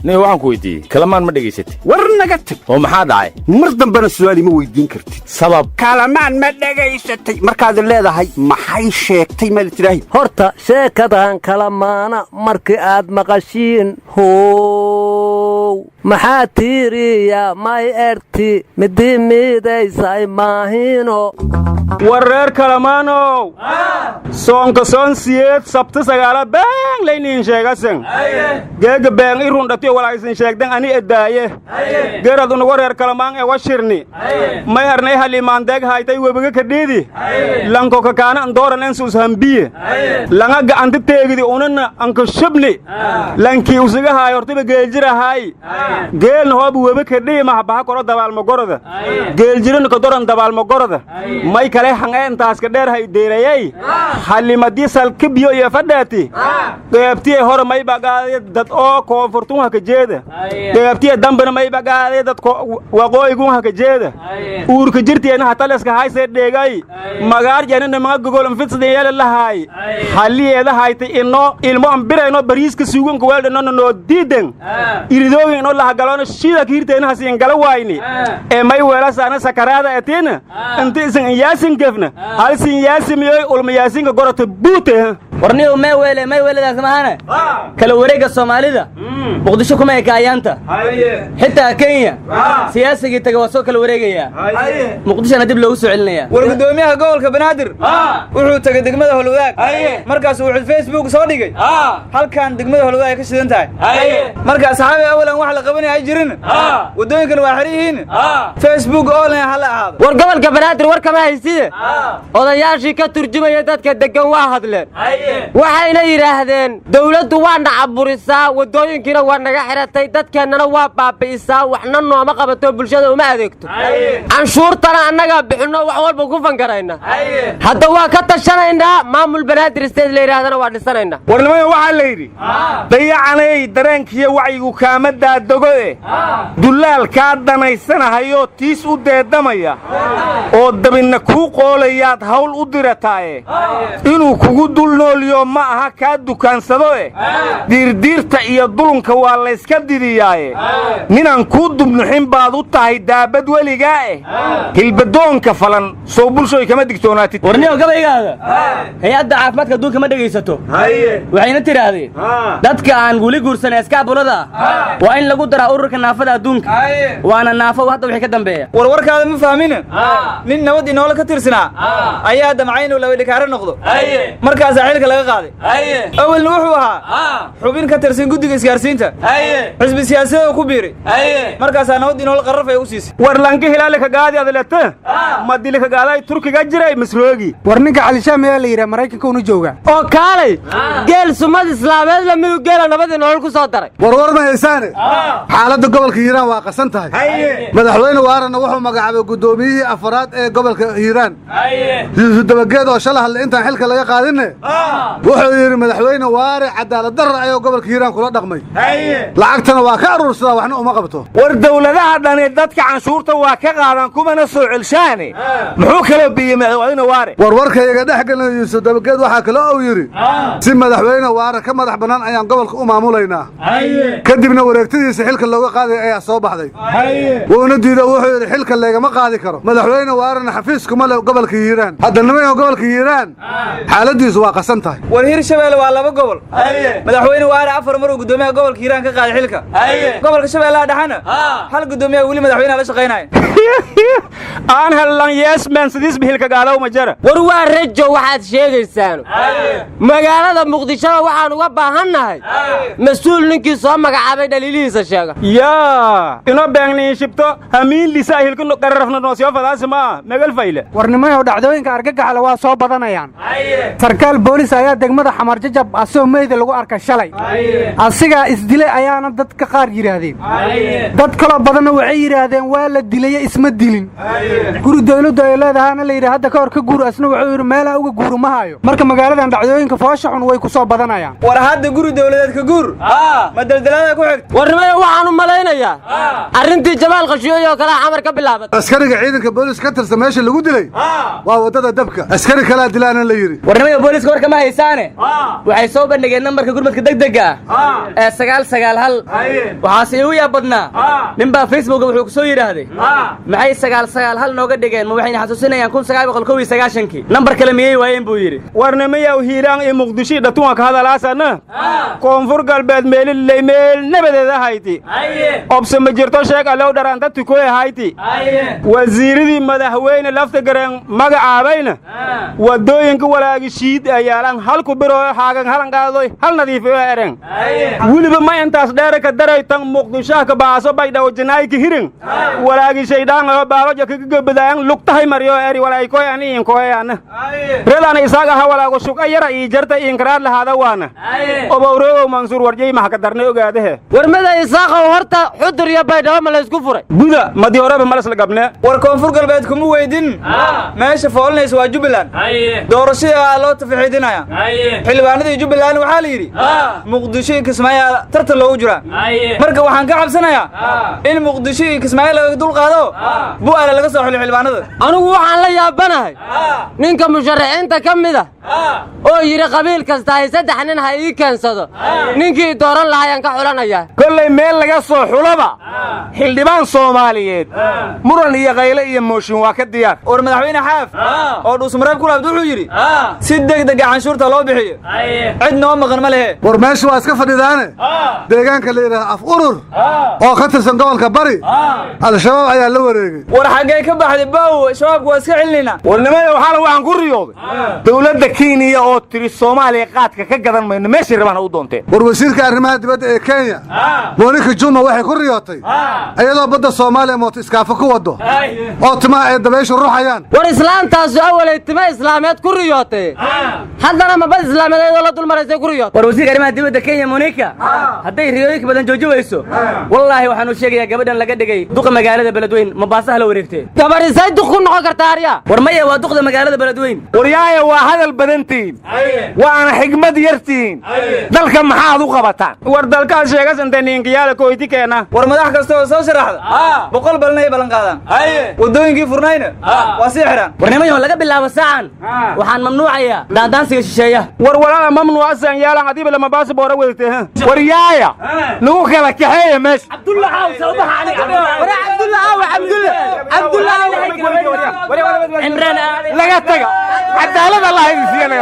nin waxaan ku weydiiyey kalamaan ma dhegaysatay war naga tag oo maxaa dhacay mar dambena su'aal ma weydiin kartid sabab kalamaan ma dhegaysatay markaad leedahay maxay sheegtay ma tiraahi horta sheekadan kalamaana markii aad maqashiin how maxaa tiiriya may erti midii miidaysay maahino wareer kalamaanow soonka soon siyeed sabta sagaala baan layniin sheegasan geega baan i rundhatiyo walaaysan sheegdan ani edaaye geerad una wareer kalamaan ee washirni may arnay halimaandeeg haytay webiga kadhiidi lanko kakaana andooran ensus hambiye langa gacanta teegidi unana anka shubni lankii usiga haay hortiba geeljirahaay geelna hoobu webi kadhii mahabaha koro dabaalmagoroda geeljirana kadoran dabaalmagoroda may kale hangeentaas ka dheer hay deerayay halimadii salkibiyo iyo fadhaati qeybtiye hore may bagaade dad oo koonfurtun ha ka jeeda qeybtiye dambena may bagaade dad waqooyigun ha ka jeeda uurka jirteena hataleska haysee dheegay magaar janina maga gogolon fitsadin yeela lahaay haliyeeda haytay inoo ilmo ambirayno bariiska suuganka weeldhanona noo diidan iridoogin inoo lahagaloona shida kiirteena hasiin gala waayni ee may weelasaana sakaraada etiina inti isan yaasin gefna halsin yaasimiyoy ulma yaasinka gorota buute warniyow may weeladaas mahana kala wareegga soomaalida muqdisho kuma ekaayaanta xitaa kenya siyaasigii taga waa soo kala wareegayaa muqdishona dib loogu soo celinaya war gudoomiyaha gobolka banaadir wuxuu tagay degmada holwadaag markaas wuxuu facebook soo dhigay halkan degmada holwadaag ay ka shidan tahay marka asxaabi awalan wax la qabanay ay jirin wadooyinkan waa xirihiin facebook online hala ahaado war gobolka banaadir war kama hayside odayaashii ka turjumaya dadka degan waa hadleen waxayna yidhaahdeen dawladdu waa nacaburisaa wadooyinkiina waa naga xiratay dadkeennana waa baabi'isaa waxna nooma qabato bulshada uma adeegto canshuurtana annagaa bixinno wax walba ku fangarayna hadda waa ka tashanaynaa maamul banaadir state la yidhaahdana waa dhisanaynaa warnimada waxaa la yidhi dayacanay dareenkiiyo wacyigu kaama daadogoe dullaal kaa danaysanahayo tiis u deedamaya oo dabinna kuu qoolayaad hawl u dirataaye inuu kugu dul nooliyo ma aha kaa dukaansadoe diirdiirta iyo dulunka waa layska didiyaaye ninaan kuu dubnuxin baad u tahay daabad weligaa hilbadoonka falan soo bulshooy kama digtoonaatid warniyow gabaygaada hay-adda caafimaadka adduunka ma dhegaysato waxayna tidhaahdeen dadka aan weli guursanay iskaabulada waa in lagu daraa ururka naafada adduunka waana naafo hadda wixii ka dambeeya warwarkaada ma fahmina nin nabad inoola ka tirsanaa ayaa damcay inuu labadhikaaro noqdo markaasaa xilka laga qaaday awalna wuxuu ahaa xubin ka tirsan guddiga isgaarsiinta xisbi siyaasada ku biiray markaasaa nabad inoola qarraf ay u siisay war lanka hilaali ka gaadi adaleta madili ka gaaday turkiga jiray masroogi war ninka calishaam ayaa la yidhaha maraykanka unu jooga oo kaalay geel sumad islaameed la midug geela nabadii nolol ku soo daray warwar ma haysaane xaaladda gobolka hiiraan waa qasan tahay madaxweyne waarana wuxuu magacaabay guddoomiyihii afaraad ee gobolka hiiraan yuusuf dabageed oo shala hadle intaan xilka laga qaadinne wuxuu yidhi madaxweyne waare cadaalad darar ayuu gobolka hiiraan kula dhaqmay lacagtana waa ka aruursadaa waxna uma qabto war dawladaha dhani dadka canshuurta waa ka qaadan kumana soo celshaane muxuu kaloo biyey madaxweyne waare warwarkayaga dhex gelina yuusuf dabageed waxaa kaloo uu yidhi si madaxweyne waare ka madax bannaan ayaan gobolka u maamulaynaa kadibna wareegtadiisa xilka looga qaadaya ayaa soo baxday wuuna diido wuxuu yidhi xilka leegama qaadi karo madaxweyne waarena xafiiskuma le gobolka hiiraan hadda nimanka gobolka hiiraan xaaladiisu waa qasan tahay war hirshabeelle waa laba gobol madaxweyne waare afar maruu gudoomiyaha gobolka hiiraan ka qaaday xilka gobolka shabeellaha dhexana hal gudoomiyaha weli madaxweynaha la shaqaynaya aan hellan yeesman sidiis bihilka gaalow ma jara war waa rajo waxaad sheegaysaan magaalada muqdishada waxaan uga baahannahay mas-uul ninkii soo magacaabay dhaliilihiisa sheega yaa inoo beegniin shibto hamiin lisa hilka qararafna noosyo fadaasi ma megal fayle warnimayow dhacdooyinka argagaxale waa soo badanayaan sarkaal boolis ayaa degmada xamar jajab asoo meyda lagu arka shalay asigaa isdilay ayaana dadka qaar yidhaahdeen dad kaloo badanna waxay yidhaahdeen waa la dilaye isma dilin guri dawladdu ay leedahayna la yidhi hadda ka hor ka guur asna wuxuu yidhi meelaa uga guuru ma hayo marka magaaladan dhacdooyinka foosha xun way ku soo badanayaan war hadda guri dawladeed ka guur ma daldalaada ku xigta warnimayo waxaan u malaynayaa arrintii jamaal khashiyooy oo kale xamar ka bilaabatay askariga ciidanka booliska ka tirsan meesha lagu dilay waa waddada dabka askari kalaa dilaana la yidhi warnimayo booliska war kama haysaane waxay soo bandhigeen nambarka gurmadka degdega ee 991 waxaase igu yaab badnaa ninbaa facebooka wuxuu ku soo yidhaahday maxay 991 nooga dhigeen ma waxayna xasuusinayaan 1999 nambar kale miyay waayeen buu yidhi warnamayaw hiiraan iyo muqdisho dhatuunka ka hadalaasana koonfur galbeed meelilay meel nabadeeda hayti obse ma jirto sheeg allow dharaanta tukoy hayti wasiiradii madaxweyne lafta gareen magacaabayna wadooyinka walaagi shiid ayaalan halku biro haagan halan qaadoy hal nadiif oo ereen waliba ma intaas dheer ka daray tan muqdisho ka baaso bay dhaw jinaay ka hirin walaagi shaydaan oo baaloja ka gabadaan lugtahay mariyo eri walaay koy ani in koy ana reedan isaga ha walaago shuqa yara ii jarta in karaad lahaada waana obowreeyo mansuur warjay ma ka darnay ogaadahe warmada isaaqo horta xudur iyo baydhabo ma la isku furay buda madi horeba malas la gabne war koonfur galbeed kuma weydin meesha foolanaysa waa Jubbaland doorashada loo tafaxiidinaya xilbaanadii Jubbaland waxa la yiri muqdisho Kismaayo tartan loogu jira marka waxaan ka cabsanayaa in muqdisho Kismaayo laga dul qaado bu'aala laga soo xilay xilbaanada anigu waxaan la yaabanahay ninka musharaxiinta kamida oo yiri qabiil kasta ay saddex nin ha ii keensado ninkii dooran lahaayeen ka xulanaya kullay meel laga soo xulaba xildhibaan Soomaaliyeed muran iyo qayle iyo mooshin waa ka diyaar war madaxweyne xaaf oo dhuusmareeb ku laabdo wuxuu yiri si degdeg ah canshuurta loo bixiyo cid noo maqan ma lehe war meesha waa iska fadhidaane deegaanka la yiraahdo af urur oo ka tirsan gobolka bari al-shabaab ayaa la wareegay war xagee ka baxday baaw shabaabku waa iska celinayna warnimada waxaan ku riyooday dawladda Kenya oo tiri Soomaaliya qaadka ka gadan mayno meeshii rabaan u doonteen war wasiirka arrimaha dibadda ee Kenya Monica Juma waxay ku riyootay ayadoo badda Soomaaliya moot iskaafa ku wado oo timaa ay dabaysho ruuxayaan war islaantaas awalay timaa islaameed ku riyootay haddana ma bad islaameed la dul maraysay ku riyootay war wasiirka arrimaha dibadda Kenya Monica hadday riyooyinka badan joojiyayso wallahi waxaan u sheegayaa gabadhan laga dhigay duqa magaalada Beledweyne Mombasa la wareegtay gabarisay duq ku noqon kartaa ariya war maya waa duqda magaalada Beledweyne waryaaya waa hadal badantiin waana xigmad yartiin dalka maxaad u qabataan war dalka sheegasan taniinkiyaala kooyti keena war madax kasta oo soo sharaxda 100 balnay balan qaadaan wadooyinkii furnayna waa si xiran warnimayo laga bilaabo saacan waxaan mamnuucayaa daandaansiga shisheeya war walaal mamnuucsan yaalan adiba lama baasboor weeytay waryaaya lagu kala kaxeeyo meesh Abdullah sawbaha ali Abdullah Imraan laga taga cadaalad Allah idin siiyay